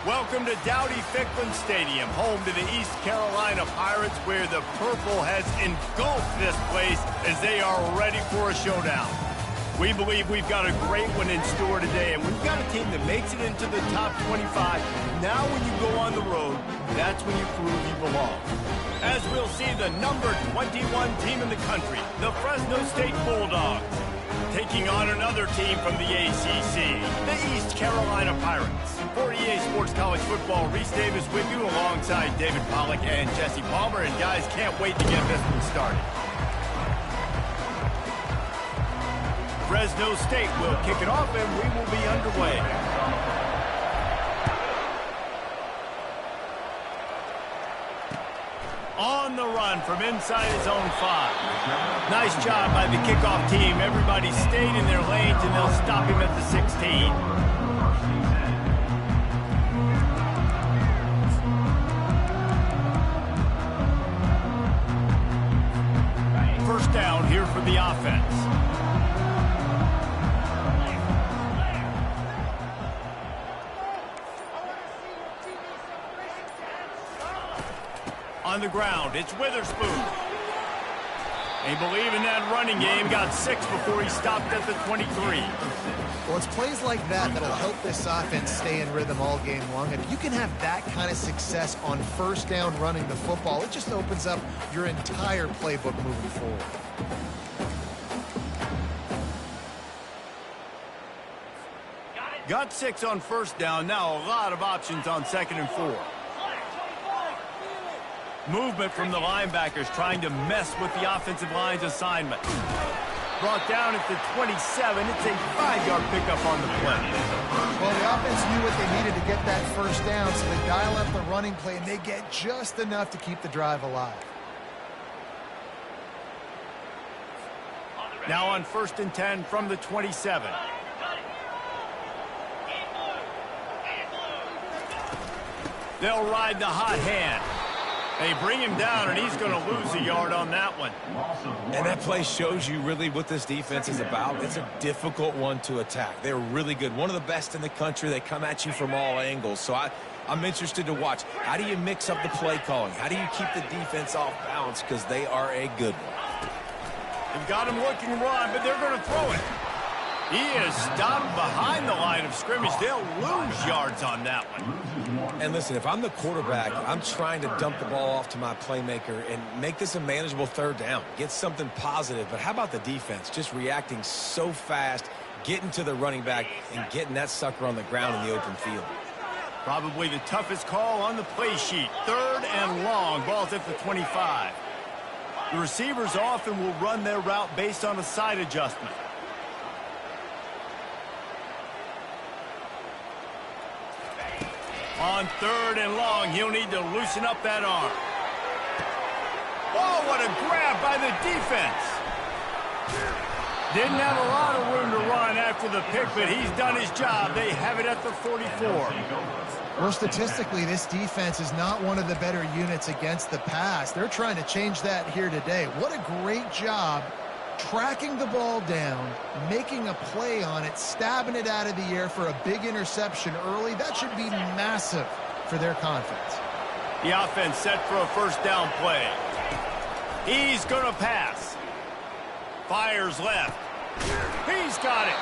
Welcome to Dowdy-Ficklen Stadium, home to the East Carolina Pirates, where the purple has engulfed this place as they are ready for a showdown. We believe we've got a great one in store today, and we've got a team that makes it into the top 25. Now when you go on the road, that's when you prove you belong. As we'll see the number 21 team in the country, the Fresno State Bulldogs, taking on another team from the ACC, the East Carolina Pirates. For EA Sports College Football, Reese Davis with you alongside David Pollack and Jesse Palmer. And guys, can't wait to get this one started. Fresno State will kick it off and we will be underway. On the run from inside his own 5. Nice job by the kickoff team. Everybody stayed in their lanes, and they'll stop him at the 16. First down here for the offense. On the ground, it's Witherspoon. They believe in that running game. Got 6 before he stopped at the 23. Well, it's plays like that that'll help this offense stay in rhythm all game long. If you can have that kind of success on first down running the football, it just opens up your entire playbook moving forward. Got 6 on first down. Now a lot of options on 2nd and 4. Movement from the linebackers trying to mess with the offensive line's assignment. Brought down at the 27. It's a 5-yard pickup on the play. Well, the offense knew what they needed to get that first down, so they dial up the running play, and they get just enough to keep the drive alive. Now on 1st and 10 from the 27. They'll ride the hot hand. They bring him down, and he's going to lose a yard on that one. And that play shows you really what this defense is about. It's a difficult one to attack. They're really good. One of the best in the country. They come at you from all angles. So I'm interested to watch. How do you mix up the play calling? How do you keep the defense off balance? Because they are a good one. They've got him looking run, but they're going to throw it. He is stopped behind the line of scrimmage. They'll lose yards on that one. And listen, if I'm the quarterback, I'm trying to dump the ball off to my playmaker and make this a manageable 3rd down. Get something positive. But how about the defense? Just reacting so fast, getting to the running back, and getting that sucker on the ground in the open field. Probably the toughest call on the play sheet. 3rd and long. Ball's at the 25. The receivers often will run their route based on a side adjustment. On 3rd and long, he'll need to loosen up that arm. Oh, what a grab by the defense. Didn't have a lot of room to run after the pick, but he's done his job. They have it at the 44. Well, statistically, this defense is not one of the better units against the pass. They're trying to change that here today. What a great job tracking the ball down, making a play on it, stabbing it out of the air for a big interception early. That should be massive for their confidence. The offense set for a first down play. He's going to pass. Fires left. He's got it.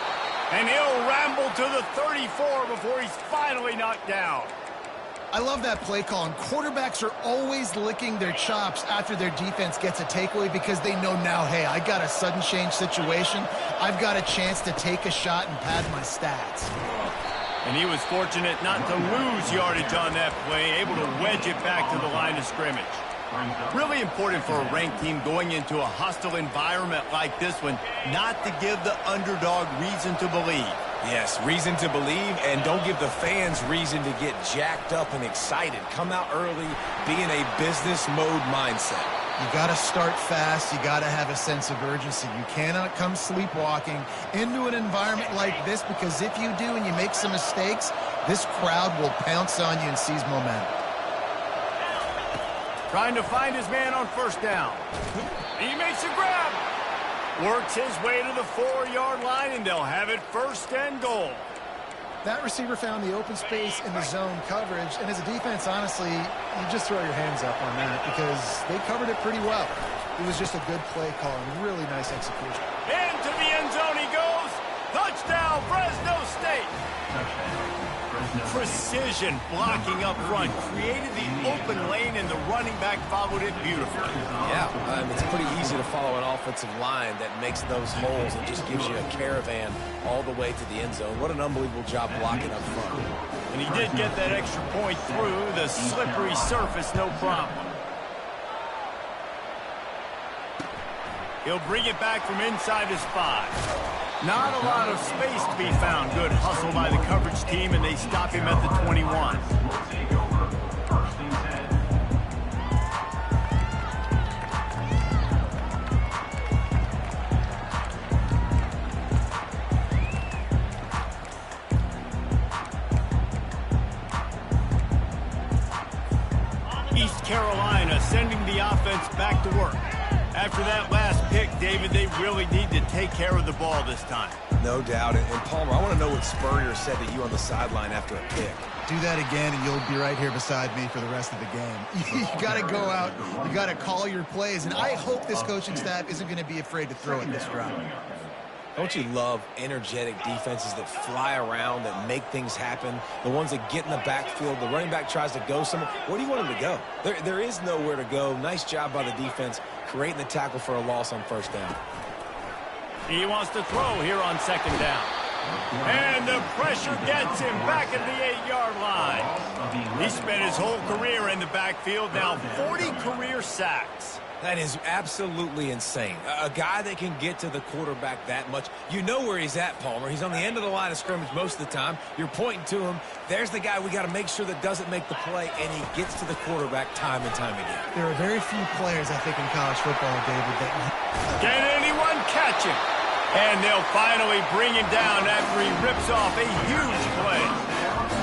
And he'll ramble to the 34 before he's finally knocked down. I love that play call, and quarterbacks are always licking their chops after their defense gets a takeaway because they know now, hey, I got a sudden change situation. I've got a chance to take a shot and pad my stats. And he was fortunate not to lose yardage on that play, able to wedge it back to the line of scrimmage. Really important for a ranked team going into a hostile environment like this one, not to give the underdog reason to believe. Yes, reason to believe, and don't give the fans reason to get jacked up and excited. Come out early, be in a business mode mindset. You got to start fast. You got to have a sense of urgency. You cannot come sleepwalking into an environment like this, because if you do and you make some mistakes, this crowd will pounce on you and seize momentum. Trying to find his man on first down. He makes a grab. Works his way to the 4-yard line, and they'll have it 1st and goal. That receiver found the open space in the zone coverage, and as a defense, honestly, you just throw your hands up on that because they covered it pretty well. It was just a good play call and really nice execution. Into the end zone he goes. Touchdown, Fresno State. Precision blocking up front created the open lane, and the running back followed it beautifully. Yeah, it's pretty easy to follow an offensive line that makes those holes and just gives you a caravan all the way to the end zone. What an unbelievable job blocking up front. And he did get that extra point through the slippery surface, no problem. He'll bring it back from inside his 5. Not a lot of space to be found. Good hustle by the coverage team, and they stop him at the 21. East Carolina sending the offense back to work. After that last pick, David, they really need to take care of the ball this time. No doubt. And Palmer, I want to know what Spurrier said to you on the sideline after a pick. Do that again, and you'll be right here beside me for the rest of the game. You got to go out. You got to call your plays, and I hope this coaching staff isn't going to be afraid to throw it this drive. Don't you love energetic defenses that fly around, that make things happen? The ones that get in the backfield, the running back tries to go somewhere. Where do you want him to go? There is nowhere to go. Nice job by the defense creating the tackle for a loss on first down. He wants to throw here on second down. And the pressure gets him back at the 8-yard line. He spent his whole career in the backfield, now 40 career sacks. That is absolutely insane. A guy that can get to the quarterback that much. You know where he's at, Palmer. He's on the end of the line of scrimmage most of the time. You're pointing to him. There's the guy we got to make sure that doesn't make the play, and he gets to the quarterback time and time again. There are very few players, I think, in college football, David, that... Can anyone catch him? And they'll finally bring him down after he rips off a huge play.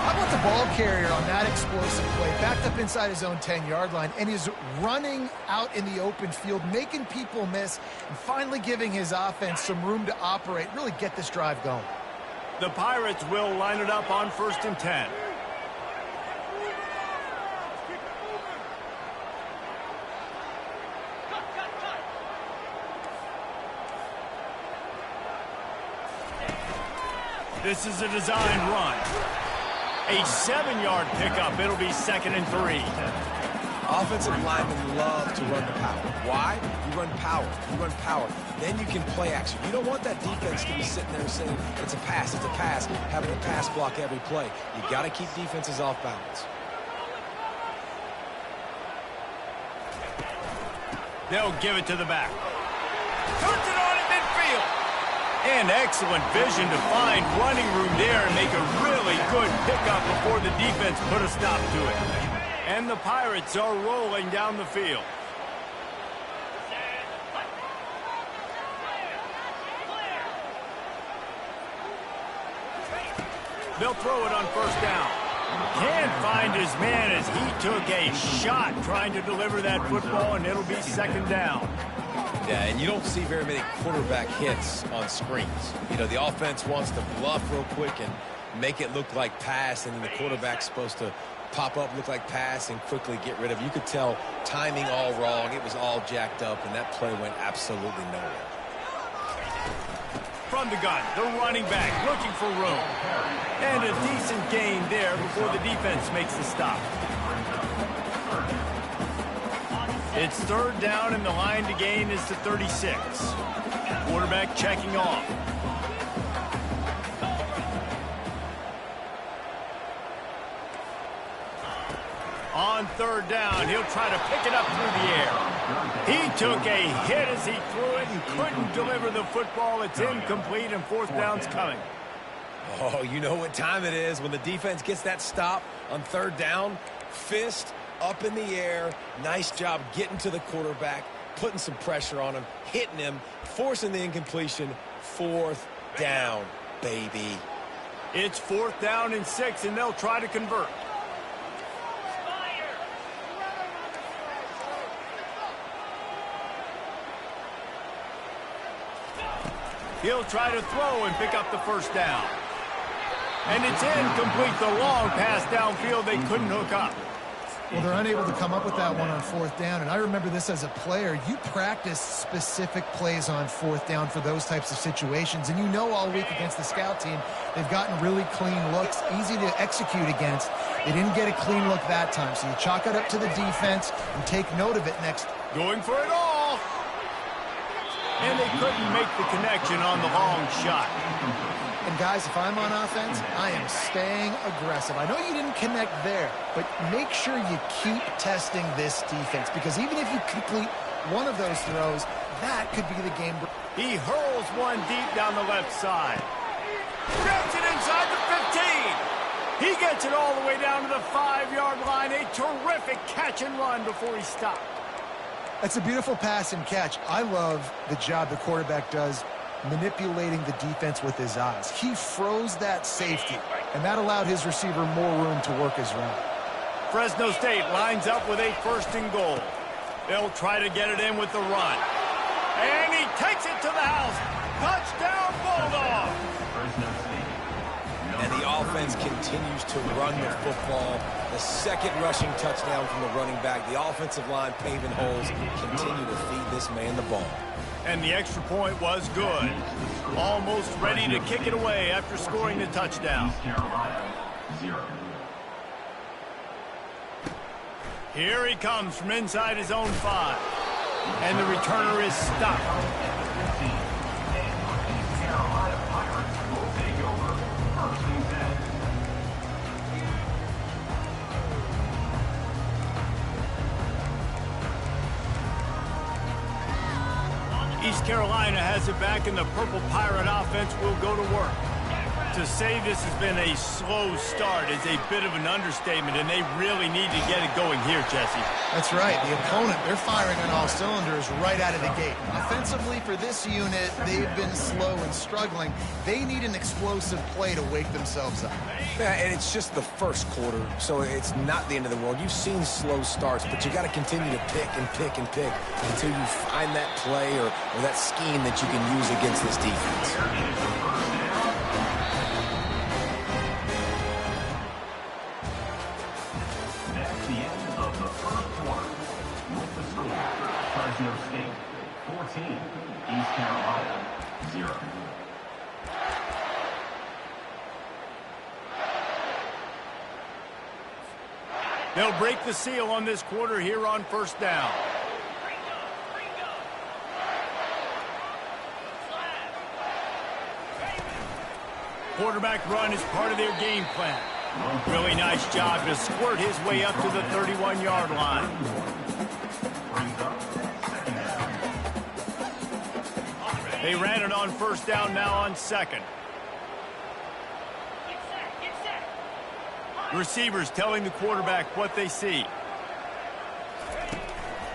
How about the ball carrier on that explosive play? Backed up inside his own 10-yard line and is running out in the open field, making people miss, and finally giving his offense some room to operate, really get this drive going. The Pirates will line it up on 1st and 10. This is a design run. A 7-yard pickup. It'll be 2nd and 3. Offensive linemen love to run the power. Why? You run power. You run power. Then you can play action. You don't want that defense to be sitting there saying, it's a pass, having a pass block every play. You got to keep defenses off balance. They'll give it to the back. Turns it on at midfield. And excellent vision to find running room there and make a really good pickup before the defense put a stop to it. And the Pirates are rolling down the field. They'll throw it on 1st down. Can't find his man as he took a shot trying to deliver that football, and it'll be 2nd down. Yeah, and you don't see very many quarterback hits on screens. You know, the offense wants to bluff real quick and make it look like pass, and then the quarterback's supposed to pop up, look like pass, and quickly get rid of it. You could tell timing all wrong. It was all jacked up, and that play went absolutely nowhere. From the gun, the running back looking for room. And a decent gain there before the defense makes the stop. It's 3rd down, and the line to gain is to 36. Quarterback checking off. On 3rd down, he'll try to pick it up through the air. He took a hit as he threw it and couldn't deliver the football. It's incomplete, and 4th down's coming. Oh, you know what time it is when the defense gets that stop on 3rd down. Fist up in the air. Nice job getting to the quarterback, putting some pressure on him, hitting him, forcing the incompletion. 4th down, baby. It's 4th down and 6, and they'll try to convert. He'll try to throw and pick up the 1st down. And it's incomplete. The long pass downfield they couldn't hook up. Well, they're unable to come up with that one on fourth down, and I remember this as a player. You practice specific plays on fourth down for those types of situations, and you know all week against the scout team, they've gotten really clean looks, easy to execute against. They didn't get a clean look that time, so you chalk it up to the defense and take note of it next. Going for it all. And they couldn't make the connection on the long shot. And guys, if I'm on offense, I am staying aggressive. I know you didn't connect there, but make sure you keep testing this defense, because even if you complete one of those throws, that could be the game. He hurls one deep down the left side. Gets it inside the 15. He gets it all the way down to the 5-yard line. A terrific catch and run before he stopped. That's a beautiful pass and catch. I love the job the quarterback does manipulating the defense with his eyes. He froze that safety, and that allowed his receiver more room to work his route. Fresno State lines up with a 1st and goal. They'll try to get it in with the run. And he takes it to the house. Touchdown, Bulldog! And the offense continues to run the football. The second rushing touchdown from the running back. The offensive line paving holes. Continue to feed this man the ball. And the extra point was good. Almost ready to kick it away after scoring the touchdown. Here he comes from inside his own 5. And the returner is stopped. East Carolina has it back, and the Purple Pirate offense will go to work. To say this has been a slow start is a bit of an understatement, and they really need to get it going here, Jesse. That's right. The opponent, they're firing on all cylinders right out of the gate. Offensively, for this unit, they've been slow and struggling. They need an explosive play to wake themselves up. Yeah, and it's just the first quarter, so it's not the end of the world. You've seen slow starts, but you got to continue to pick and pick and pick until you find that play or that scheme that you can use against this defense. Fresno State 14, East Carolina 0. They'll break the seal on this quarter here on 1st down. Quarterback run is part of their game plan. Really nice job to squirt his way up to the 31-yard line. They ran it on 1st down, now on 2nd. Receivers telling the quarterback what they see.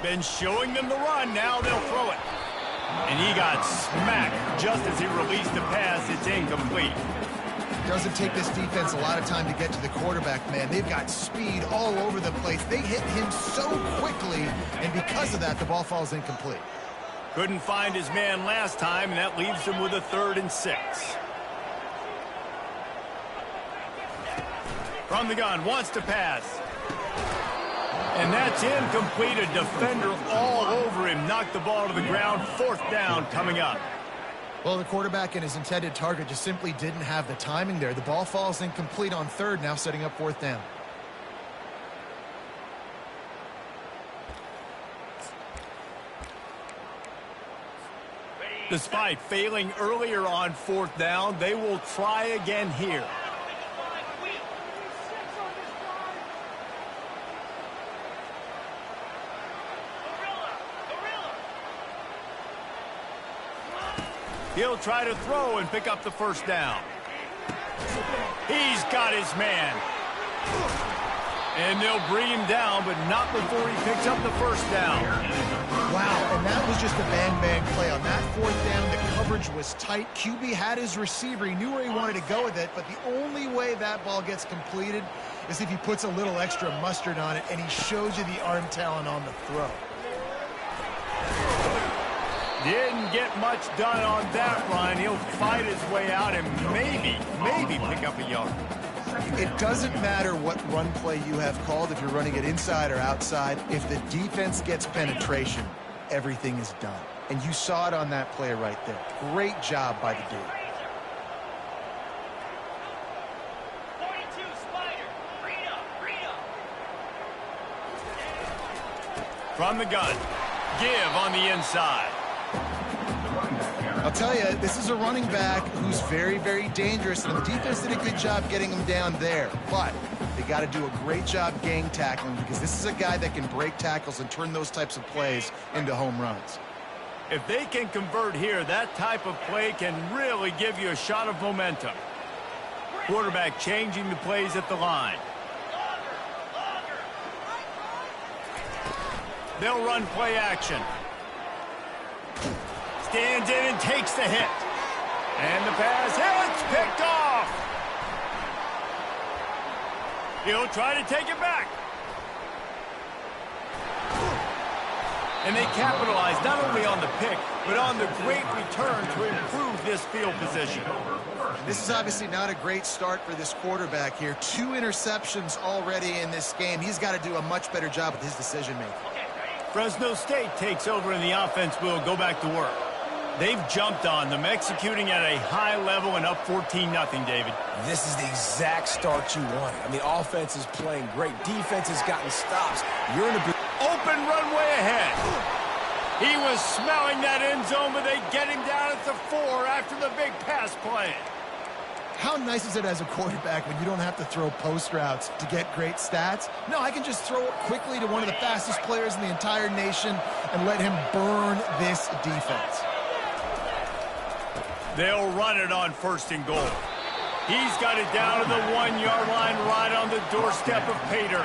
Been showing them the run, now they'll throw it. And he got smacked just as he released the pass. It's incomplete. It doesn't take this defense a lot of time to get to the quarterback, man. They've got speed all over the place. They hit him so quickly, and because of that, the ball falls incomplete. Couldn't find his man last time, and that leaves him with a 3rd and 6. From the gun, wants to pass. And that's incomplete. A defender all over him. Knocked the ball to the ground. 4th down coming up. Well, the quarterback and his intended target just simply didn't have the timing there. The ball falls incomplete on 3rd, now setting up 4th down. Despite failing earlier on 4th down, they will try again here. He'll try to throw and pick up the 1st down. He's got his man. And they'll bring him down, but not before he picks up the 1st down. Wow, and that was just a bang-bang play. On that 4th down, the coverage was tight. QB had his receiver. He knew where he wanted to go with it, but the only way that ball gets completed is if he puts a little extra mustard on it, and he shows you the arm talent on the throw. Didn't get much done on that run. He'll fight his way out and maybe pick up a yard. It doesn't matter what run play you have called, if you're running it inside or outside. If the defense gets penetration, everything is done. And you saw it on that play right there. Great job by the D. From the gun, give on the inside. I'll tell you, this is a running back who's very, very dangerous, and the defense did a good job getting him down there. But they got to do a great job gang tackling, because this is a guy that can break tackles and turn those types of plays into home runs. If they can convert here, that type of play can really give you a shot of momentum. Quarterback changing the plays at the line. They'll run play action. Stands in and takes the hit. And the pass hits, picked off. He'll try to take it back. And they capitalize not only on the pick, but on the great return to improve this field position. This is obviously not a great start for this quarterback here. 2 interceptions already in this game. He's got to do a much better job with his decision-making. Fresno State takes over and the offense will go back to work. They've jumped on them, executing at a high level and up 14-0, David. This is the exact start you wanted. I mean, offense is playing great. Defense has gotten stops. You're in a open runway ahead. He was smelling that end zone, but they get him down at the 4 after the big pass play. How nice is it as a quarterback when you don't have to throw post routes to get great stats? No, I can just throw it quickly to one of the fastest players in the entire nation and let him burn this defense. They'll run it on 1st and goal. He's got it down to the 1-yard line right on the doorstep of Pater.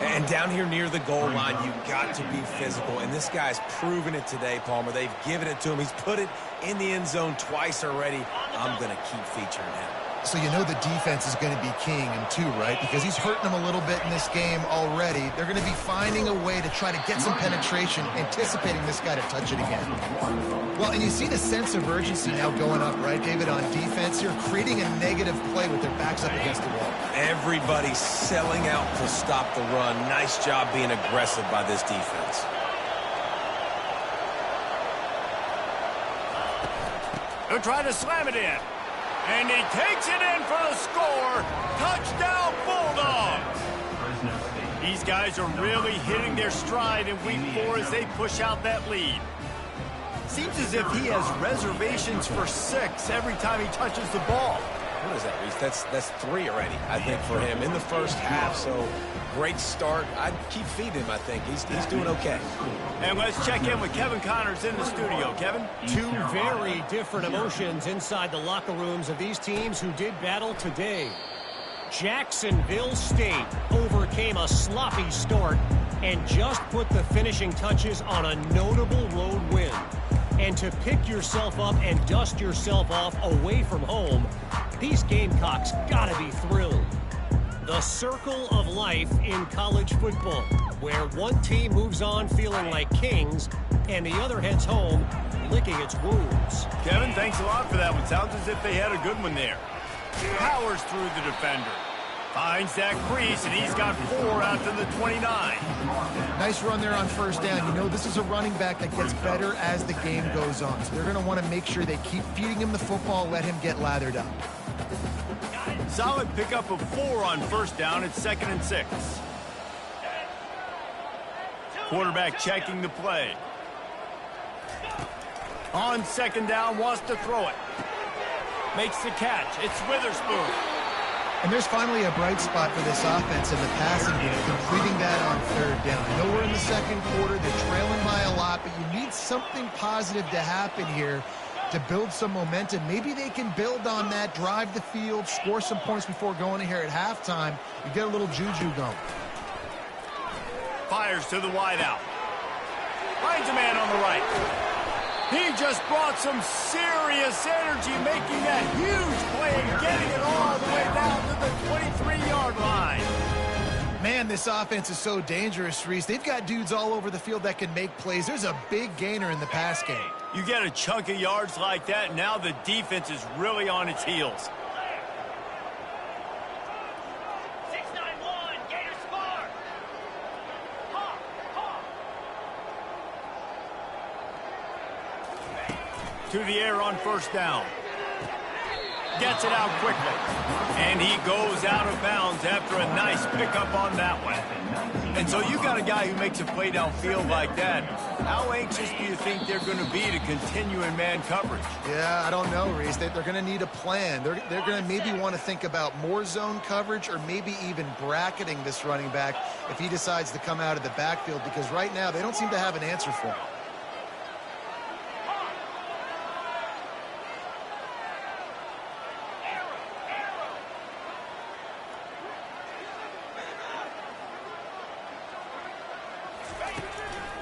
And down here near the goal line, you've got to be physical. And this guy's proven it today, Palmer. They've given it to him. He's put it in the end zone twice already. I'm going to keep featuring him. So you know the defense is going to be keying him too, right? Because he's hurting them a little bit in this game already. They're going to be finding a way to try to get some penetration, anticipating this guy to touch it again. Well, and you see the sense of urgency now going up, right, David, on defense here, creating a negative play with their backs up against the wall. Everybody's selling out to stop the run. Nice job being aggressive by this defense. They'll try to slam it in. And he takes it in for the score. Touchdown, Bulldogs. These guys are really hitting their stride in week 4 as they push out that lead. Seems as if he has reservations for 6 every time he touches the ball. What is that, Reese? That's 3 already, I think, for him in the first half. So, great start. I'd keep feeding him, I think. He's doing okay. And let's check in with Kevin Connors in the studio. Kevin? 2 very different emotions inside the locker rooms of these teams who did battle today. Jacksonville State overcame a sloppy start and just put the finishing touches on a notable road win. And to pick yourself up and dust yourself off away from home, these Gamecocks gotta be thrilled. The circle of life in college football, where one team moves on feeling like kings and the other heads home licking its wounds. Kevin, thanks a lot for that one. Sounds as if they had a good one there. Powers through the defender. Finds that crease, and he's got 4 out to the 29. Nice run there on 1st down. You know, this is a running back that gets better as the game goes on. So they're going to want to make sure they keep feeding him the football, let him get lathered up. Solid pickup of 4 on 1st down. It's 2nd and 6. Quarterback checking the play. On 2nd down, wants to throw it. Makes the catch. It's Witherspoon. And there's finally a bright spot for this offense in the passing game, completing that on 3rd down. I know we're in the 2nd quarter. They're trailing by a lot, but you need something positive to happen here to build some momentum. Maybe they can build on that, drive the field, score some points before going in here at halftime. You get a little juju going. Fires to the wideout. Finds a man on the right. He just brought some serious energy, making that huge play and getting it all the way down to the 23-yard line. Man, this offense is so dangerous, Reese. They've got dudes all over the field that can make plays. There's a big gainer in the pass game. You get a chunk of yards like that, now the defense is really on its heels. 691, Gators score. Ha, ha. To the air on first down. Gets it out quickly. And he goes out of bounds after a nice pickup on that one. And so you got a guy who makes a play downfield like that. How anxious do you think they're going to be to continue in man coverage? Yeah, I don't know, Reese. They're going to need a plan. They're going to maybe want to think about more zone coverage or maybe even bracketing this running back if he decides to come out of the backfield, because right now they don't seem to have an answer for him.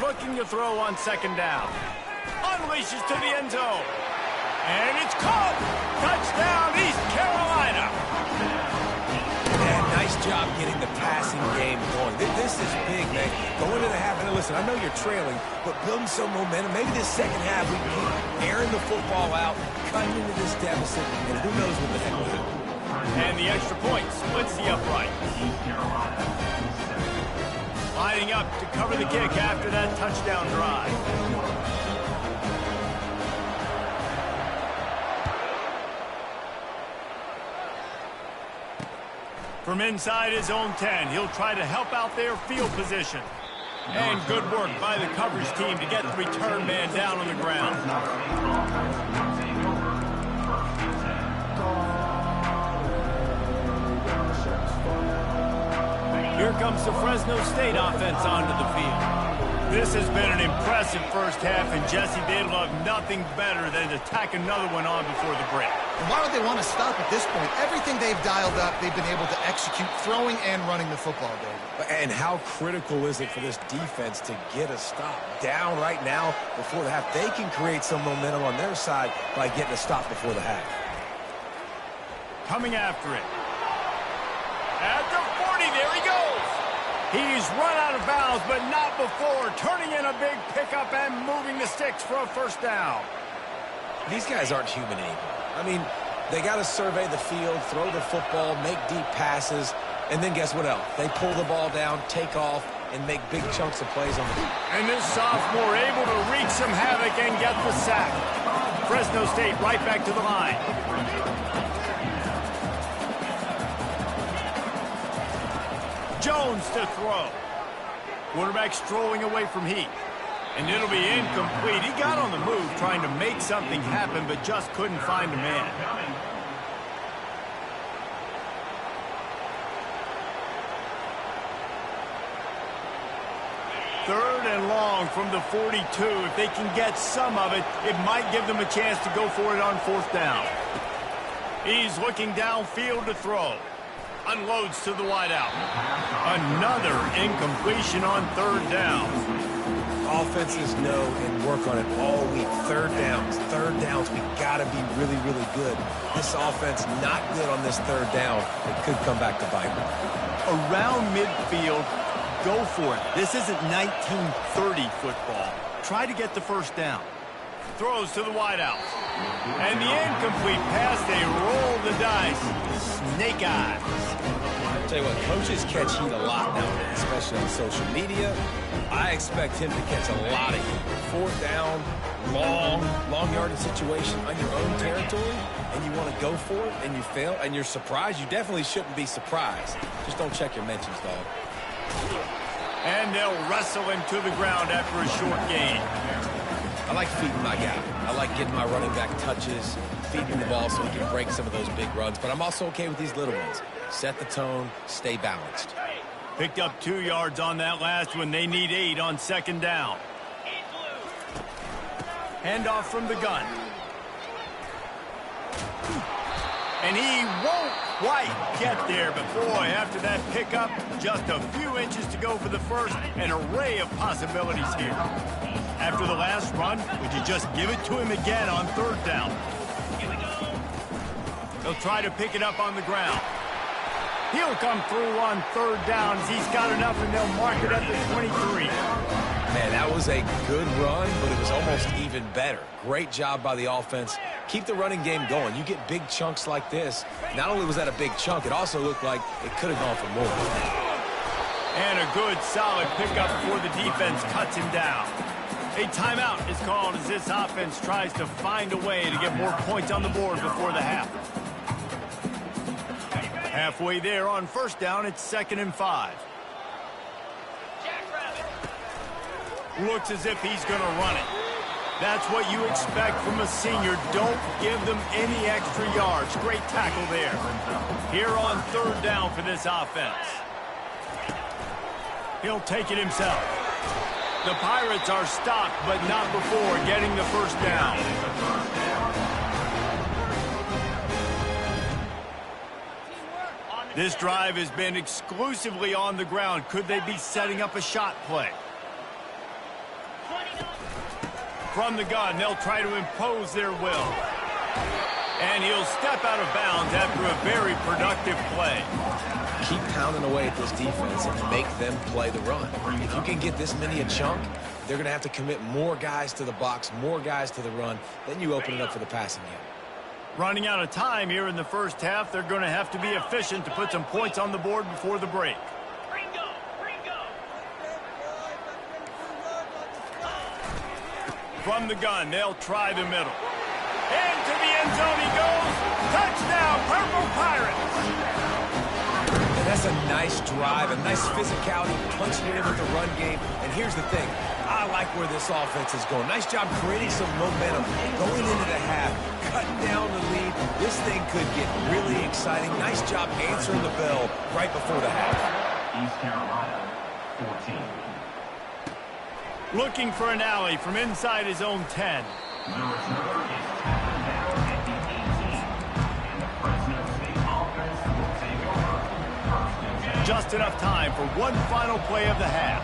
Looking to throw on second down. Unleashes to the end zone. And it's caught. Touchdown, East Carolina. Man, nice job getting the passing game going. This is big, man. Going into the half, and listen, I know you're trailing, but building some momentum. Maybe this second half we can keep airing the football out, cutting into this deficit, and who knows what the heck we'll do. And the extra point splits the upright. Lining up to cover the kick after that touchdown drive. From inside his own 10, he'll try to help out their field position. And good work by the coverage team to get the return man down on the ground. Here comes the Fresno State offense onto the field. This has been an impressive first half, and Jesse, they'd love nothing better than to tack another one on before the break. And why would they want to stop at this point? Everything they've dialed up, they've been able to execute throwing and running the football, David. And how critical is it for this defense to get a stop? Down right now before the half. They can create some momentum on their side by getting a stop before the half. Coming after it. At the 40, there he goes. He's run out of bounds, but not before turning in a big pickup and moving the sticks for a first down. These guys aren't human anymore. I mean, they got to survey the field, throw the football, make deep passes, and then guess what else? They pull the ball down, take off, and make big chunks of plays on the field. And this sophomore able to wreak some havoc and get the sack. Fresno State right back to the line. Jones to throw. Quarterback strolling away from Heat. And it'll be incomplete. He got on the move trying to make something happen, but just couldn't find a man. Third and long from the 42. If they can get some of it, it might give them a chance to go for it on fourth down. He's looking downfield to throw. Unloads to the wideout. Another incompletion on third down. Offenses know and work on it all week. Third downs. We got to be really, really good. This offense not good on this third down. It could come back to bite them. Around midfield, go for it. This isn't 1930 football. Try to get the first down. Throws to the wideout. And the incomplete pass, they roll the dice. Snake eyes. I'll tell you what, coaches catch heat a lot nowadays, especially on social media. I expect him to catch a lot of heat. Fourth down, long yardage situation on your own territory, and you want to go for it, and you fail, and you're surprised. You definitely shouldn't be surprised. Just don't check your mentions, dog. And they'll wrestle him to the ground after a short gain. I like feeding my guy. I like getting my running back touches, feeding the ball so he can break some of those big runs. But I'm also okay with these little ones. Set the tone, stay balanced. Picked up 2 yards on that last one. They need 8 on second down. Handoff from the gun. And he won't quite get there. But boy, after that pickup, just a few inches to go for the first. An array of possibilities here. After the last run, would you just give it to him again on third down? They'll try to pick it up on the ground. He'll come through on third down as he's got enough, and they'll mark it at the 23. Man, that was a good run, but it was almost even better. Great job by the offense. Keep the running game going. You get big chunks like this. Not only was that a big chunk, it also looked like it could have gone for more. And a good, solid pickup before the defense cuts him down. A timeout is called as this offense tries to find a way to get more points on the board before the half. Halfway there on first down, it's 2nd and 5. Looks as if he's going to run it. That's what you expect from a senior. Don't give them any extra yards. Great tackle there. Here on 3rd down for this offense. He'll take it himself. The Pirates are stopped, but not before getting the first down. This drive has been exclusively on the ground. Could they be setting up a shot play? From the gun, they'll try to impose their will. And he'll step out of bounds after a very productive play. Keep pounding away at this defense and make them play the run. If you can get this many a chunk, they're going to have to commit more guys to the box, more guys to the run. Then you open it up for the passing game. Running out of time here in the first half, they're going to have to be efficient to put some points on the board before the break. From the gun, they'll try the middle. Into the end zone he goes. Touchdown, Purple Pirates. And that's a nice drive, a nice physicality, punching it in with the run game. And here's the thing. I like where this offense is going. Nice job creating some momentum, going into the half, cutting down the lead. This thing could get really exciting. Nice job answering the bell right before the half. East Carolina, 14. Looking for an alley from inside his own 10. Number 4 is tackled down at the 18. And the Fresno State offense will take over. 1st and 10. Just enough time for one final play of the half.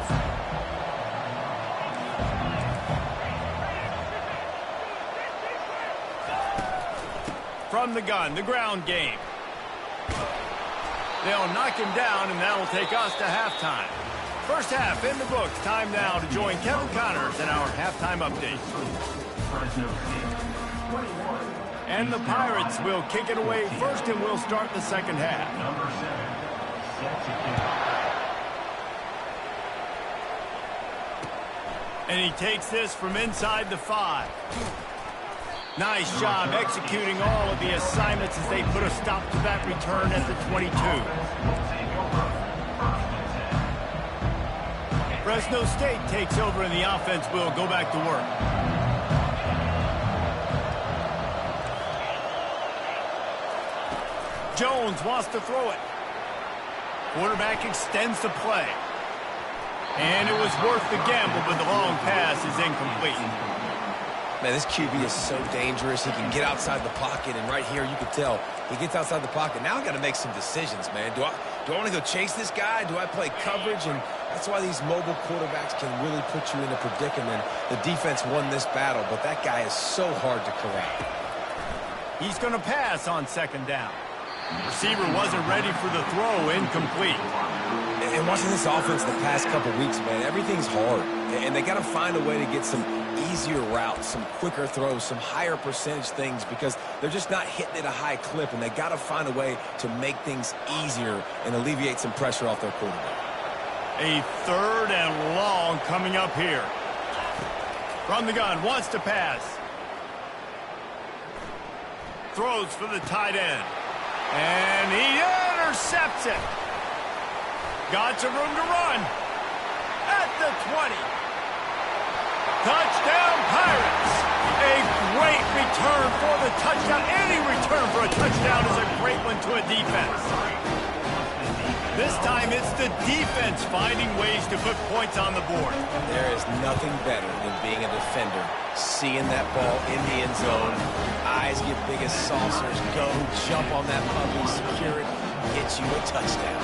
From the gun, the ground game. They'll knock him down, and that'll take us to halftime. First half in the books. Time now to join Kevin Connors in our halftime update. Fresno State, 21. And the Pirates will kick it away first, and we'll start the second half. Number 7, set to kick off. And he takes this from inside the 5. Nice job executing all of the assignments as they put a stop to that return at the 22. Fresno State takes over and the offense will go back to work. Jones wants to throw it. Quarterback extends the play. And it was worth the gamble, but the long pass is incomplete. Man, this QB is so dangerous. He can get outside the pocket, and right here you can tell he gets outside the pocket. Now I got to make some decisions, man. Do I want to go chase this guy? Do I play coverage? And that's why these mobile quarterbacks can really put you in a predicament. The defense won this battle, but that guy is so hard to corral. He's going to pass on 2nd down. Receiver wasn't ready for the throw, incomplete. And watching this offense the past couple weeks, man, everything's hard. And they got to find a way to get some easier routes, some quicker throws, some higher percentage things because they're just not hitting at a high clip, and they got to find a way to make things easier and alleviate some pressure off their quarterback. A 3rd and long coming up here. From the gun, wants to pass. Throws for the tight end. And he intercepts it. Got some room to run. At the 20. Touchdown, Pirates. A great return for the touchdown. Any return for a touchdown is a great one to a defense. This time it's the defense finding ways to put points on the board. There is nothing better than being a defender. Seeing that ball in the end zone. Eyes get big as saucers. Go, jump on that puppy, secure it, get you a touchdown.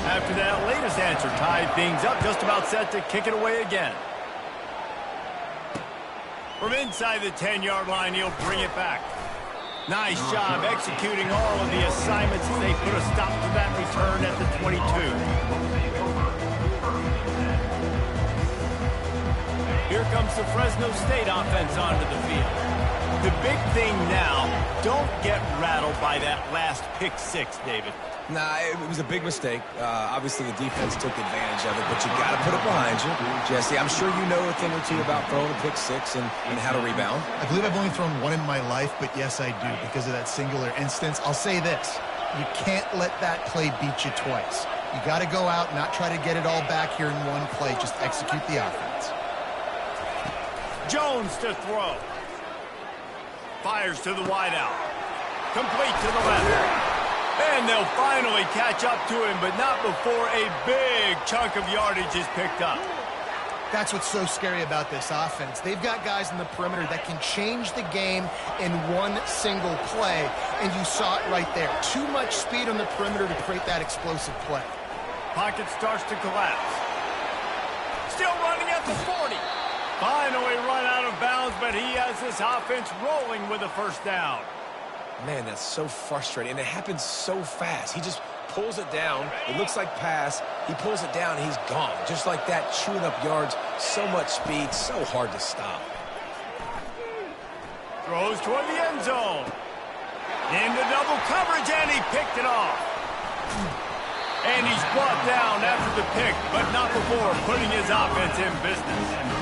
After that latest answer, tied things up, just about set to kick it away again. From inside the 10-yard line, he'll bring it back. Nice job executing all of the assignments as they put a stop to that return at the 22. comes the Fresno State offense onto the field. The big thing now, don't get rattled by that last pick six, David. Nah, it was a big mistake. Obviously, the defense took advantage of it, but you got to put it behind you. Jesse, I'm sure you know a thing or two about throwing a pick six and how to rebound. I believe I've only thrown one in my life, but yes, I do because of that singular instance. I'll say this. You can't let that play beat you twice. You got to go out and not try to get it all back here in one play. Just execute the offense. Jones to throw. Fires to the wideout. Complete to the left. And they'll finally catch up to him, but not before a big chunk of yardage is picked up. That's what's so scary about this offense. They've got guys in the perimeter that can change the game in one single play, and you saw it right there. Too much speed on the perimeter to create that explosive play. Pocket starts to collapse. Still running at the 40. Finally run out of bounds, but he has this offense rolling with a first down. Man, that's so frustrating, and it happens so fast. He just pulls it down. It looks like pass. He pulls it down, and he's gone. Just like that, chewing up yards. So much speed, so hard to stop. Throws toward the end zone. Into double coverage, and he picked it off. And he's brought down after the pick, but not before putting his offense in business.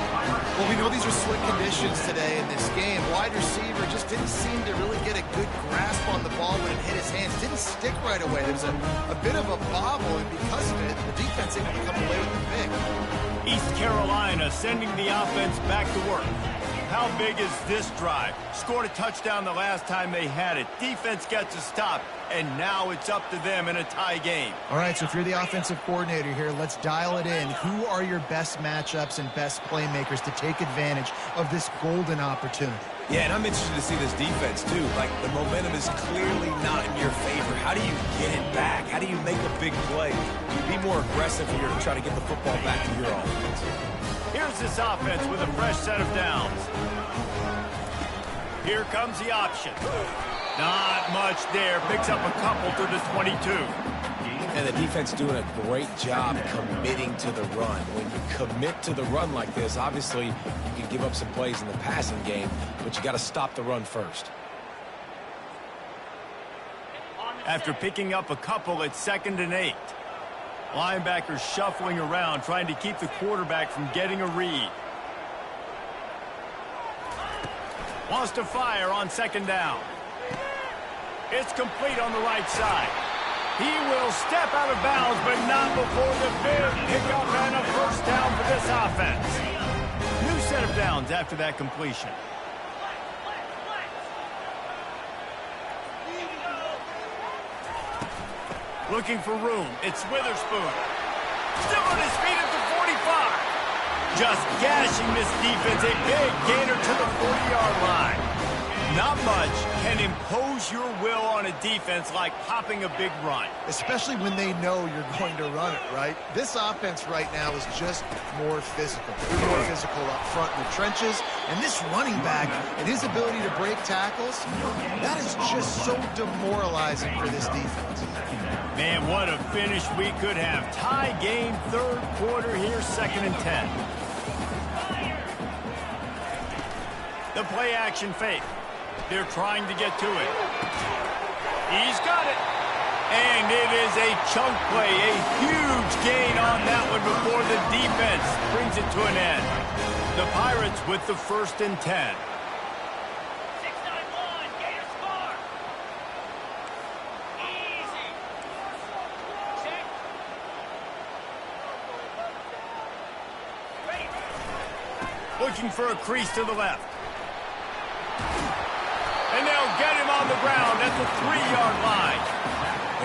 Well, we know these are slick conditions today in this game. Wide receiver just didn't seem to really get a good grasp on the ball when it hit his hands. Didn't stick right away. There was a bit of a bobble, and because of it, the defense able to come away with the pick. East Carolina sending the offense back to work. How big is this drive? Scored a touchdown the last time they had it. Defense gets a stop, and now it's up to them in a tie game. All right, so if you're the offensive coordinator here, let's dial it in. Who are your best matchups and best playmakers to take advantage of this golden opportunity? Yeah, and I'm interested to see this defense, too. Like, the momentum is clearly not in your favor. How do you get it back? How do you make a big play? Do you be more aggressive here to try to get the football back to your offense? Here's this offense with a fresh set of downs. Here comes the option. Not much there. Picks up a couple to the 22. And the defense doing a great job committing to the run. When you commit to the run like this, obviously you can give up some plays in the passing game, but you got to stop the run first. After picking up a couple, it's 2nd and 8. Linebackers shuffling around, trying to keep the quarterback from getting a read. Wants to fire on 2nd down. It's complete on the right side. He will step out of bounds, but not before the big pickup and a first down for this offense. New set of downs after that completion. Looking for room. It's Witherspoon. Still on his feet at the 45. Just gashing this defense. A big gainer to the 40-yard line. Not much can impose your will on a defense like popping a big run. Especially when they know you're going to run it, right? This offense right now is just more physical. They're more physical up front in the trenches. And this running back and his ability to break tackles, that is just so demoralizing for this defense. Man, what a finish we could have. Tie game, 3rd quarter here, 2nd and 10. The play action fake. They're trying to get to it. He's got it. And it is a chunk play, a huge gain on that one before the defense brings it to an end. The Pirates with the 1st and 10. Looking for a crease to the left. And they'll get him on the ground at the 3-yard line.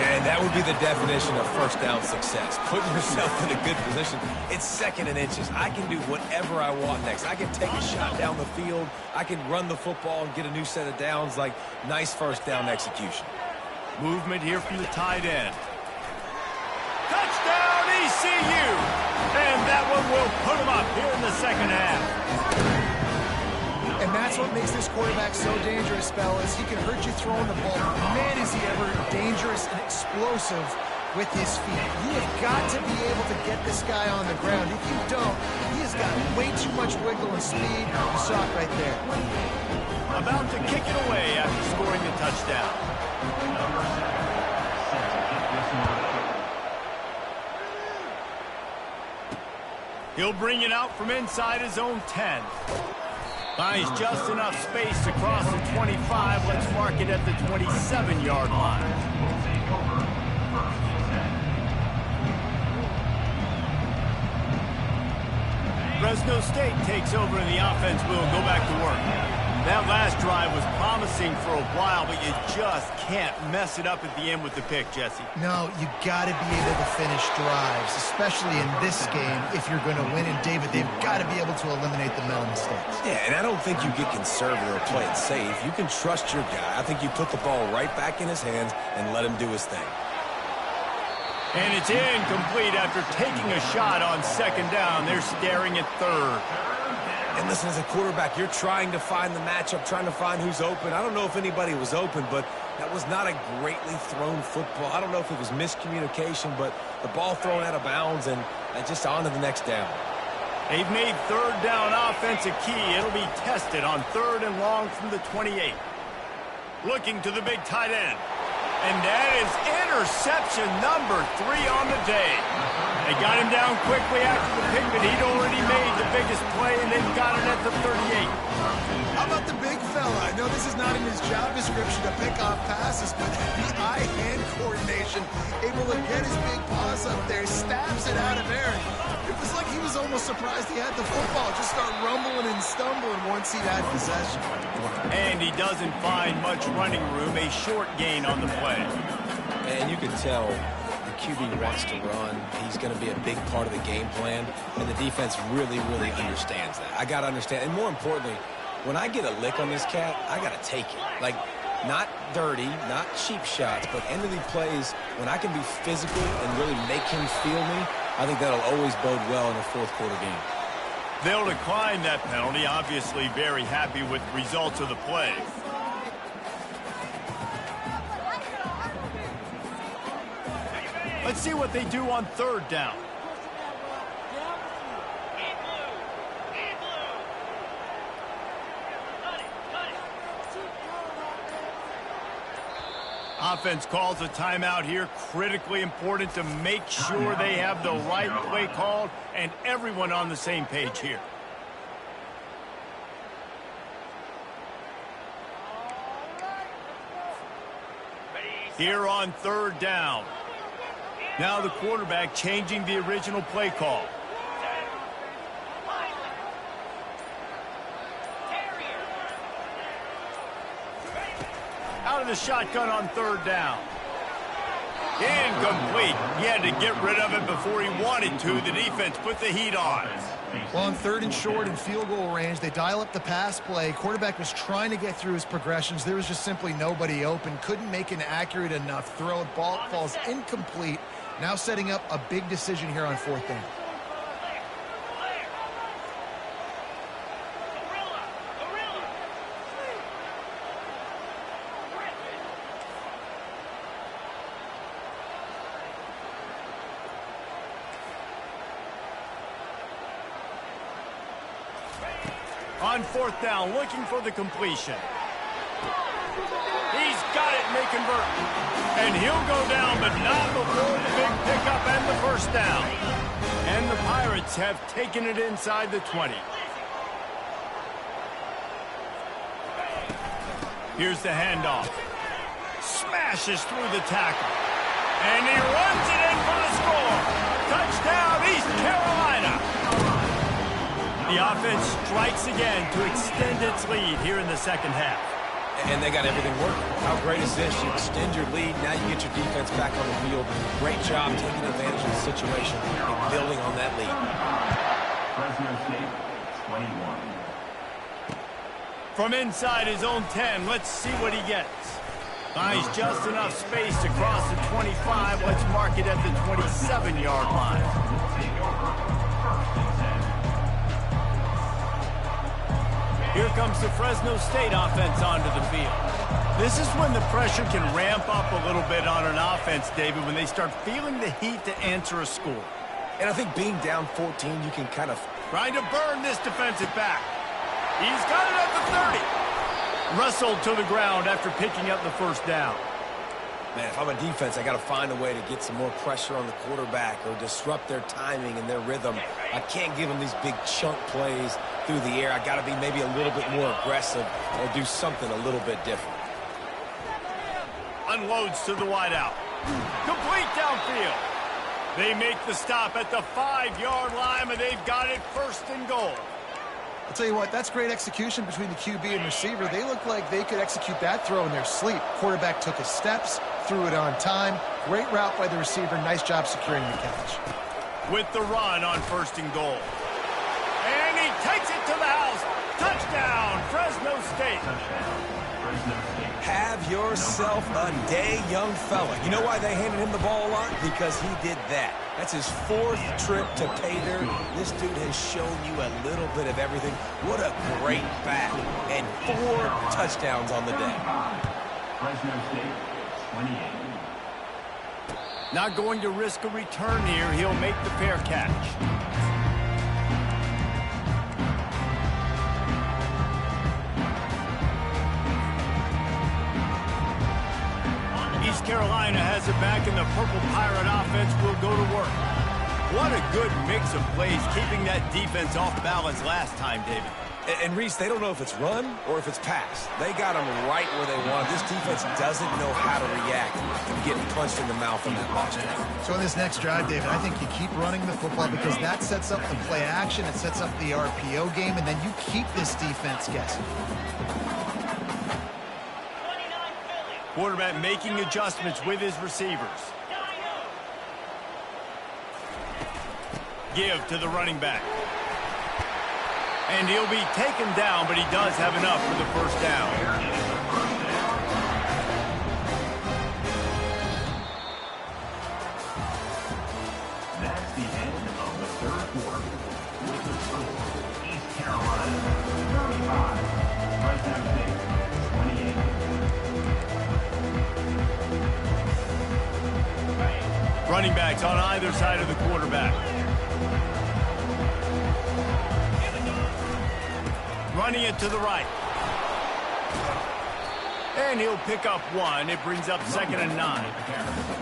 And that would be the definition of first down success. Putting yourself in a good position. It's 2nd and inches. I can do whatever I want next. I can take a shot down the field. I can run the football and get a new set of downs. Like, nice first down execution. Movement here from the tight end. Touchdown, ECU! And that one will put him up here in the 2nd half. And that's what makes this quarterback so dangerous, fellas. He can hurt you throwing the ball. Man, is he ever dangerous and explosive with his feet. You have got to be able to get this guy on the ground. If you don't, he has got way too much wiggle and speed. You saw it right there. About to kick it away after scoring the touchdown. He'll bring it out from inside his own 10. Finds just enough space to cross the 25. Let's mark it at the 27-yard line. Fresno State takes over and the offense will go back to work. That last drive was promising for a while, but you just can't mess it up at the end with the pick, Jesse. No, you got to be able to finish drives, especially in this game if you're going to win. And, David, they've got to be able to eliminate the mental mistakes. Yeah, and I don't think you get conservative or play it safe. You can trust your guy. I think you put the ball right back in his hands and let him do his thing. And it's incomplete after taking a shot on second down. They're staring at third. And listen, as a quarterback, you're trying to find the matchup, trying to find who's open. I don't know if anybody was open, but that was not a greatly thrown football. I don't know if it was miscommunication, but the ball thrown out of bounds and just on to the next down. They've made third down offense a key. It'll be tested on 3rd and long from the 28. Looking to the big tight end. And that is interception number 3 on the day. They got him down quickly after the pick, but he'd already made the biggest play, and they've got it at the 38. How about the big fella? I know this is not in his job description to pick off passes, but the eye-hand coordination, able to get his big paws up there, stabs it out of air. It was like he was almost surprised he had the football. Just start rumbling and stumbling once he had possession. And he doesn't find much running room, a short gain on the play. And you can tell the QB wants to run. He's going to be a big part of the game plan, and the defense really, really understands that. I got to understand, and more importantly, when I get a lick on this cat, I got to take it. Like, not dirty, not cheap shots, but end of the plays, when I can be physical and really make him feel me, I think that'll always bode well in a fourth quarter game. They'll decline that penalty, obviously very happy with the results of the play. Let's see what they do on 3rd down. Offense calls a timeout here. Critically important to make sure they have the right play called and everyone on the same page here. Here on 3rd down. Now the quarterback changing the original play call. Out of the shotgun on 3rd down. Incomplete. He had to get rid of it before he wanted to. The defense put the heat on. Well, on 3rd and short and field goal range, they dial up the pass play. Quarterback was trying to get through his progressions. There was just simply nobody open. Couldn't make an accurate enough throw. Ball falls incomplete. Now setting up a big decision here on 4th down. On 4th down, looking for the completion. He's got it, and they convert. And he'll go down, but not before the big pickup and the 1st down. And the Pirates have taken it inside the 20. Here's the handoff. Smashes through the tackle. And he runs it in for the score. Touchdown, East Carolina. The offense strikes again to extend its lead here in the 2nd half. And they got everything working. How great is this? You extend your lead, now you get your defense back on the field. Great job taking advantage of the situation and building on that lead. Fresno State, 21. From inside his own 10, let's see what he gets. Finds just enough space to cross the 25. Let's mark it at the 27-yard line. Here comes the Fresno State offense onto the field. This is when the pressure can ramp up a little bit on an offense, David, when they start feeling the heat to answer a score. And I think being down 14, you can kind of... Trying to burn this defensive back. He's got it at the 30. Wrestled to the ground after picking up the first down. Man, if I'm a defense, I got to find a way to get some more pressure on the quarterback or disrupt their timing and their rhythm. I can't give them these big chunk plays through the air. I got to be maybe a little bit more aggressive or do something a little bit different. Unloads to the wideout. Complete downfield. They make the stop at the 5-yard line, and they've got it first and goal. I'll tell you what, that's great execution between the QB and receiver. They look like they could execute that throw in their sleep. Quarterback took his steps, threw it on time. Great route by the receiver. Nice job securing the catch. With the run on first and goal. And he takes it to the house. Touchdown, Fresno State. Have yourself a day, young fella. You know why they handed him the ball a lot? Because he did that. That's his 4th trip to pay dirt. This dude has shown you a little bit of everything. What a great back. And 4 touchdowns on the day. Fresno State, 28. Not going to risk a return here. He'll make the fair catch. East Carolina has it back, and the Purple Pirate offense will go to work. What a good mix of plays, keeping that defense off balance last time, David. And Reese, they don't know if it's run or if it's pass. They got them right where they want. This defense doesn't know how to react to getting punched in the mouth on that last drive. So in this next drive, David, I think you keep running the football because that sets up the play action. It sets up the RPO game, and then you keep this defense guessing. Quarterback making adjustments with his receivers. Give to the running back. And he'll be taken down, but he does have enough for the first down. That's the end of the third quarter. With the score, East Carolina 35, Fresno State 28. Running backs on either side of the quarterback. Running it to the right. And he'll pick up 1. It brings up 2nd and 9.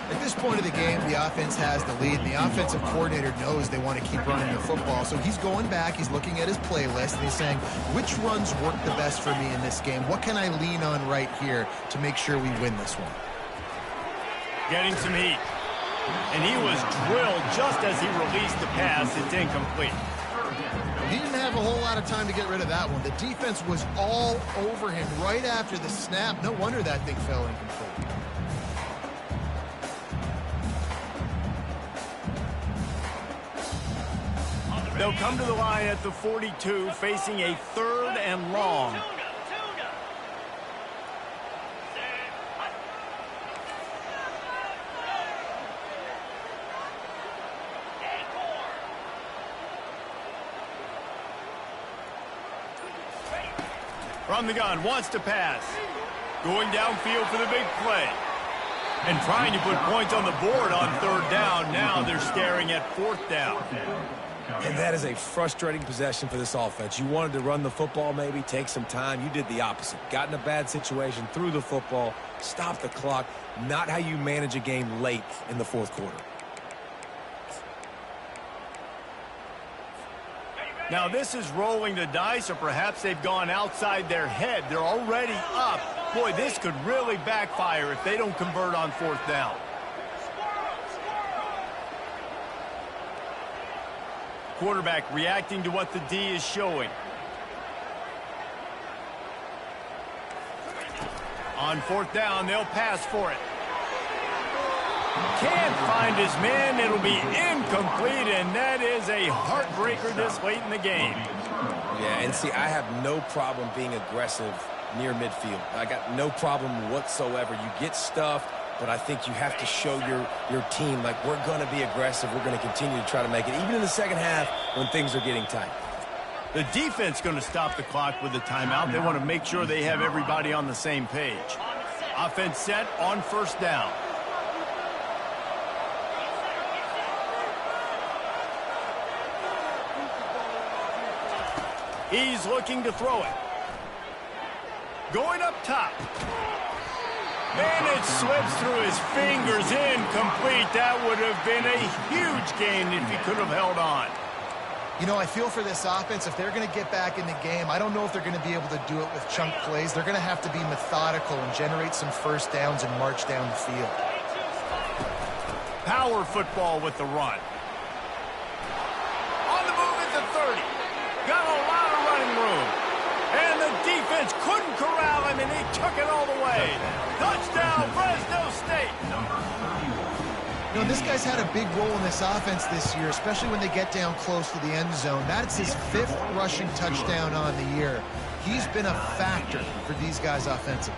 At this point of the game, the offense has the lead, and the offensive coordinator knows they want to keep running the football. So he's going back, he's looking at his playlist, and he's saying, which runs work the best for me in this game? What can I lean on right here to make sure we win this one? Getting some heat. And he was drilled just as he released the pass. It's incomplete. He didn't have a whole lot of time to get rid of that one. The defense was all over him right after the snap. No wonder that thing fell incomplete. They'll come to the line at the 42, facing a 3rd and long. From the gun, wants to pass. Going downfield for the big play. And trying to put points on the board on 3rd down. Now they're staring at 4th down. And that is a frustrating possession for this offense. You wanted to run the football, maybe take some time. You did the opposite. Got in a bad situation, threw the football, stopped the clock. Not how you manage a game late in the 4th quarter. Now this is rolling the dice, or perhaps they've gone outside their head. They're already up. Boy, this could really backfire if they don't convert on 4th down. Quarterback reacting to what the D is showing. On 4th down, they'll pass for it. Can't find his man. It'll be incomplete, and that is a heartbreaker this late in the game. Yeah, and see, I have no problem being aggressive near midfield. I got no problem whatsoever. You get stuffed, but I think you have to show your team, like, we're going to be aggressive. We're going to continue to try to make it, even in the second half when things are getting tight. The defense going to stop the clock with a timeout. They want to make sure they have everybody on the same page. Offense set on first down. He's looking to throw it. Going up top. And it slips through his fingers, incomplete. That would have been a huge gain if he could have held on. You know, I feel for this offense, if they're going to get back in the game, I don't know if they're going to be able to do it with chunk plays. They're going to have to be methodical and generate some first downs and march down the field. Power football with the run. On the move at the 30. Got a lot of running room. And the defense couldn't corral him, and he took it all the way. Touchdown, Fresno State. You know, this guy's had a big role in this offense this year, especially when they get down close to the end zone. That's his 5th rushing touchdown on the year. He's been a factor for these guys offensively.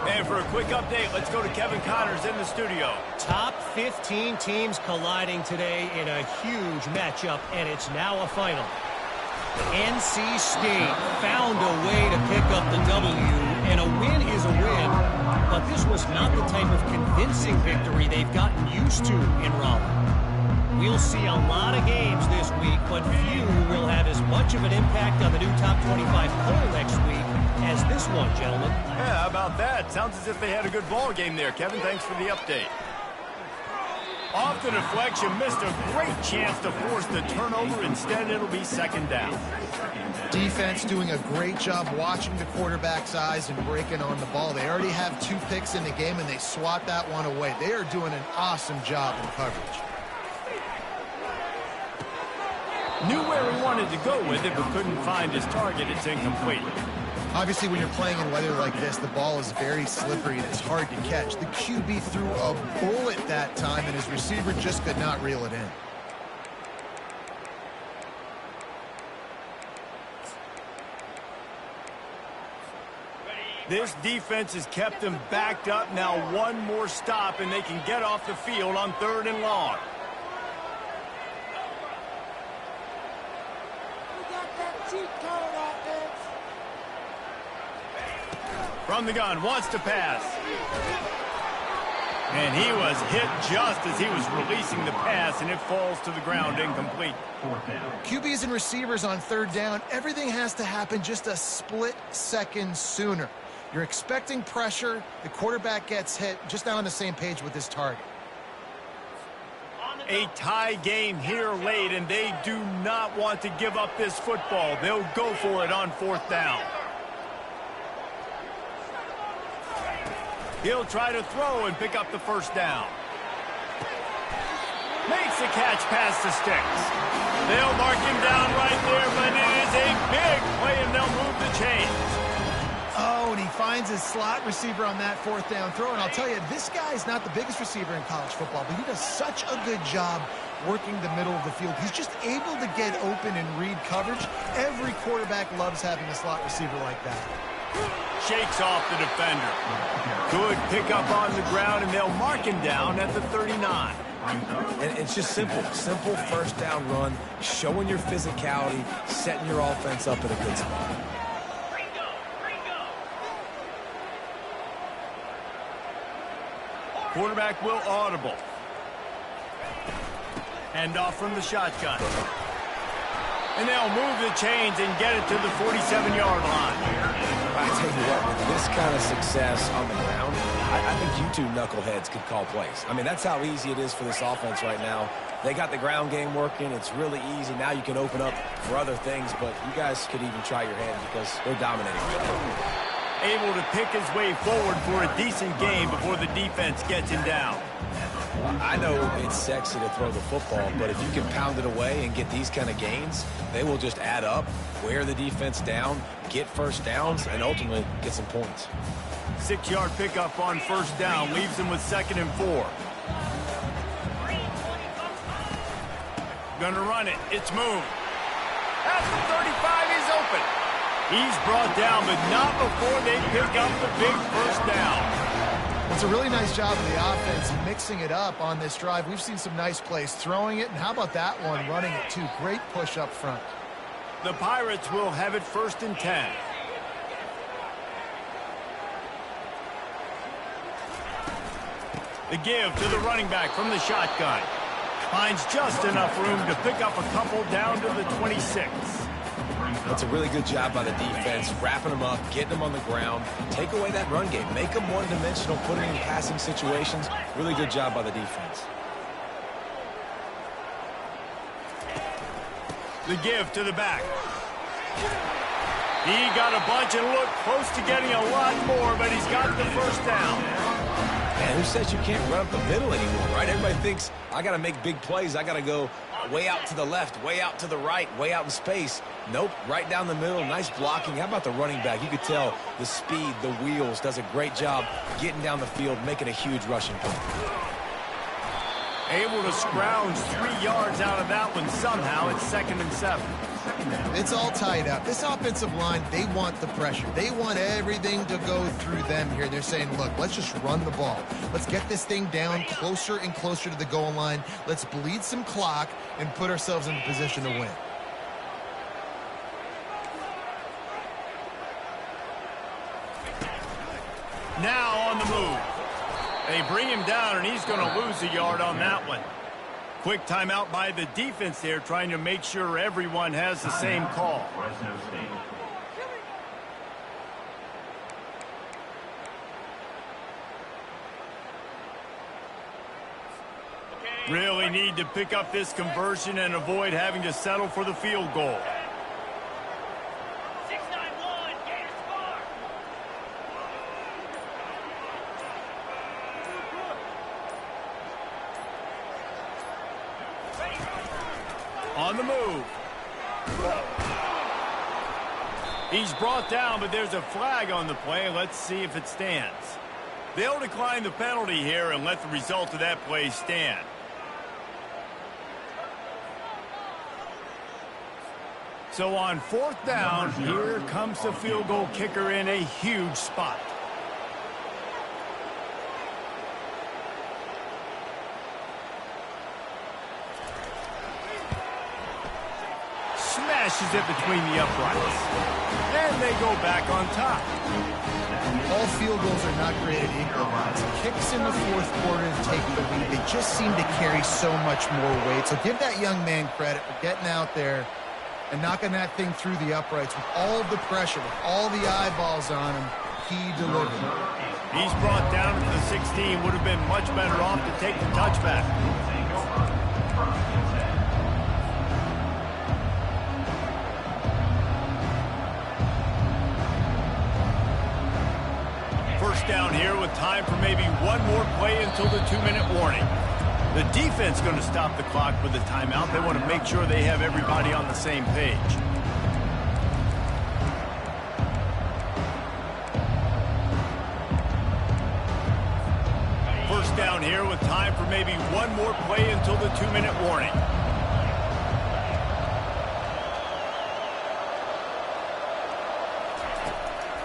And for a quick update, let's go to Kevin Connors in the studio. Top 15 teams colliding today in a huge matchup, and it's now a final. NC State found a way to pick up the W, and a win is a win, but this was not the type of convincing victory they've gotten used to in Raleigh. We'll see a lot of games this week, but few will have as much of an impact on the new top 25 poll next week as this one, gentlemen. Yeah, how about that? Sounds as if they had a good ball game there. Kevin, thanks for the update. Off the deflection, missed a great chance to force the turnover. Instead, it'll be second down. Defense doing a great job watching the quarterback's eyes and breaking on the ball. They already have 2 picks in the game, and they swat that one away. They are doing an awesome job in coverage. Knew where he wanted to go with it, but couldn't find his target. It's incomplete. Obviously, when you're playing in weather like this, the ball is very slippery and it's hard to catch. The QB threw a bullet that time, and his receiver just could not reel it in. This defense has kept them backed up. Now one more stop, and they can get off the field on 3rd and long. From the gun, wants to pass. And he was hit just as he was releasing the pass, and it falls to the ground incomplete. QBs and receivers on 3rd down, everything has to happen just a split second sooner. You're expecting pressure, the quarterback gets hit, just not on the same page with his target. A tie game here late, and they do not want to give up this football. They'll go for it on 4th down. He'll try to throw and pick up the first down. Makes the catch past the sticks. They'll mark him down right there, but it is a big play, and they'll move the chains. Oh, and he finds his slot receiver on that 4th down throw. And I'll tell you, this guy's not the biggest receiver in college football, but he does such a good job working the middle of the field. He's just able to get open and read coverage. Every quarterback loves having a slot receiver like that. Shakes off the defender. Good pickup on the ground, and they'll mark him down at the 39. And it's just simple 1st down run, showing your physicality, setting your offense up at a good spot. Quarterback will audible. Hand off from the shotgun. And they'll move the chains and get it to the 47-yard line. I tell you what, with this kind of success on the ground, I think you two knuckleheads could call plays. I mean, that's how easy it is for this offense right now. They got the ground game working. It's really easy. Now you can open up for other things, but you guys could even try your hand because they're dominating right now. Able to pick his way forward for a decent game before the defense gets him down. I know it's sexy to throw the football, but if you can pound it away and get these kind of gains, they will just add up, wear the defense down, get first downs, and ultimately get some points. 6-yard pickup on 1st down leaves him with 2nd and 4. Gonna run it. It's moved. At the 35, he's open. He's brought down, but not before they pick up the big 1st down. It's a really nice job of the offense mixing it up on this drive. We've seen some nice plays throwing it, and how about that one running it too? Great push up front. The Pirates will have it 1st and 10. The give to the running back from the shotgun. Finds just enough room to pick up a couple down to the 26. That's a really good job by the defense, wrapping them up, getting them on the ground. Take away that run game. Make them one-dimensional, put them in passing situations. Really good job by the defense. The give to the back. He got a bunch and looked close to getting a lot more, but he's got the first down. Man, who says you can't run up the middle anymore, right? Everybody thinks, I got to make big plays. I got to go way out to the left, way out to the right, way out in space. Nope, right down the middle, nice blocking. How about the running back? You could tell the speed, the wheels, does a great job getting down the field, making a huge rushing play. Able to scrounge 3 yards out of that one somehow. It's 2nd and 7. It's all tied up. This offensive line, they want the pressure. They want everything to go through them here. They're saying, look, let's just run the ball. Let's get this thing down closer and closer to the goal line. Let's bleed some clock and put ourselves in a position to win. Now on the move. They bring him down, and he's going to lose a yard on that one. Quick timeout by the defense there, trying to make sure everyone has the same call. Really need to pick up this conversion and avoid having to settle for the field goal. 6-9-1, Gators score. On the move. He's brought down, but there's a flag on the play. Let's see if it stands. They'll decline the penalty here and let the result of that play stand. So on 4th down, here comes the field goal kicker in a huge spot. Smashes it between the uprights. And they go back on top. All field goals are not created equal. Kicks in the 4th quarter to take the lead. They just seem to carry so much more weight. So give that young man credit for getting out there and knocking that thing through the uprights with all of the pressure, with all the eyeballs on him. He delivered. He's brought down to the 16. Would have been much better off to take the touchback. First down here with time for maybe one more play until the 2-minute warning. The defense going to stop the clock with the timeout. They want to make sure they have everybody on the same page. First down here with time for maybe one more play until the 2-minute warning.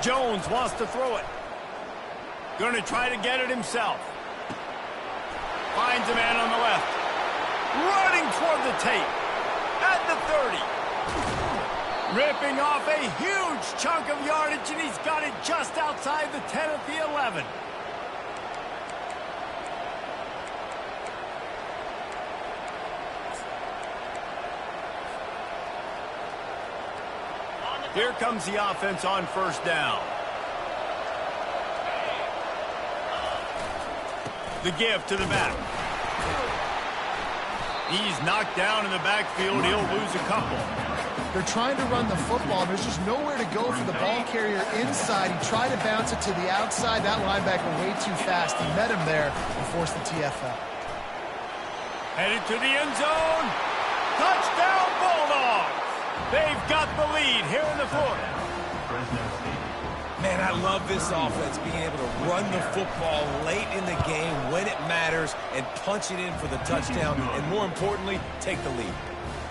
Jones wants to throw it. Going to try to get it himself. Finds a man on the left. Running toward the tape. At the 30. Ripping off a huge chunk of yardage, and he's got it just outside the 10 at the 11. Here comes the offense on 1st down. The give to the back. He's knocked down in the backfield. He'll lose a couple. They're trying to run the football. There's just nowhere to go for the ball carrier inside. He tried to bounce it to the outside. That linebacker way too fast. He met him there and forced the TFL. Headed to the end zone. Touchdown Bulldogs. They've got the lead here in the 4th. Man, I love this offense, being able to run the football late in the game when it matters and punch it in for the touchdown, and more importantly, take the lead.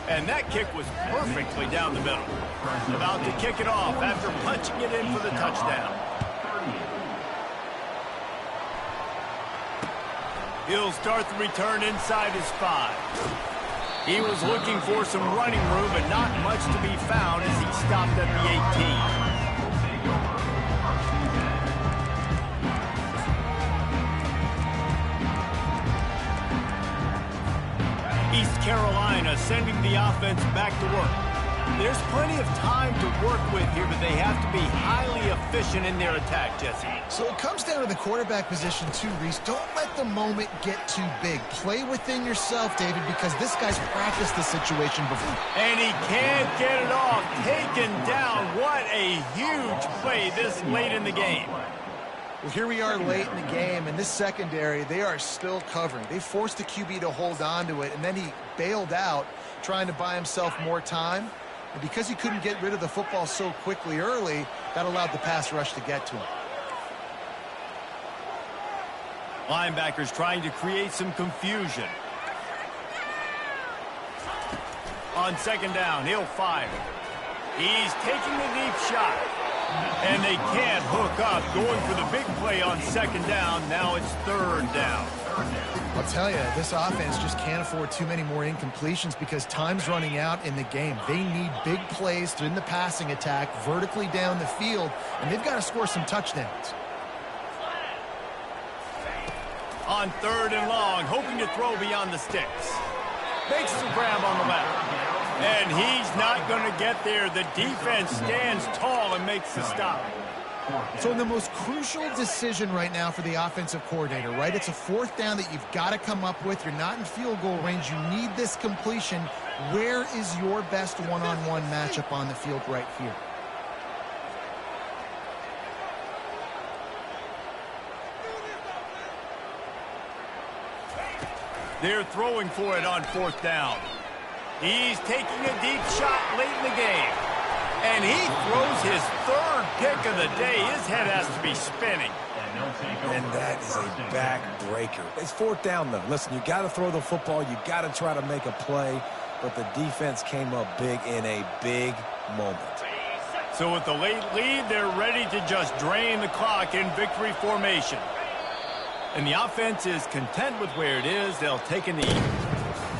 And that kick was perfectly down the middle. About to kick it off after punching it in for the touchdown. He'll start the return inside his 5. He was looking for some running room, but not much to be found as he stopped at the 18. East Carolina sending the offense back to work. There's plenty of time to work with here, but they have to be highly efficient in their attack, Jesse. So it comes down to the quarterback position too, Reese. Don't let the moment get too big. Play within yourself, David, because this guy's practiced the situation before. And he can't get it off. Taken down. What a huge play this late in the game. Well, here we are late in the game, and this secondary, they are still covering. They forced the QB to hold on to it, and then he bailed out, trying to buy himself more time. And because he couldn't get rid of the football so quickly early, that allowed the pass rush to get to him. Linebackers trying to create some confusion. On second down, he'll fire. He's taking the deep shot. And they can't hook up, going for the big play on second down. Now it's third down. I'll tell you, this offense just can't afford too many more incompletions because time's running out in the game. They need big plays in the passing attack, vertically down the field, and they've got to score some touchdowns. On third and long, hoping to throw beyond the sticks. Makes the grab on the left. And he's not going to get there. The defense stands tall and makes the stop. So the most crucial decision right now for the offensive coordinator, right? It's a fourth down that you've got to come up with. You're not in field goal range. You need this completion. Where is your best one-on-one matchup on the field right here? They're throwing for it on fourth down. He's taking a deep shot late in the game. And he throws his third pick of the day. His head has to be spinning. And that is a back-breaker. It's fourth down, though. Listen, you got to throw the football. You got to try to make a play. But the defense came up big in a big moment. So with the late lead, they're ready to just drain the clock in victory formation. And the offense is content with where it is. They'll take a knee.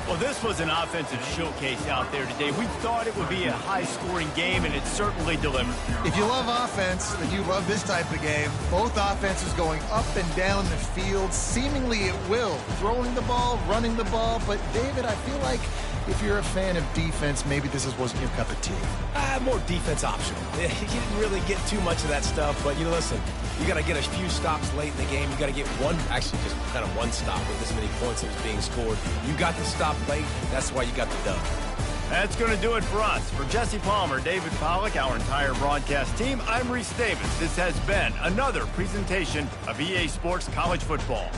Well, this was an offensive showcase out there today. We thought it would be a high-scoring game, and it certainly delivered. If you love offense, then you love this type of game. Both offenses going up and down the field, seemingly at will. Throwing the ball, running the ball. But, David, I feel like if you're a fan of defense, maybe this wasn't your cup of tea. More defense optional. You didn't really get too much of that stuff, but, listen, you got to get a few stops late in the game. You got to get one, actually just kind of one stop with this many points that was being scored. You got to stop late. That's why you got the dub. That's going to do it for us. For Jesse Palmer, David Pollack, our entire broadcast team, I'm Reese Davis. This has been another presentation of EA Sports College Football.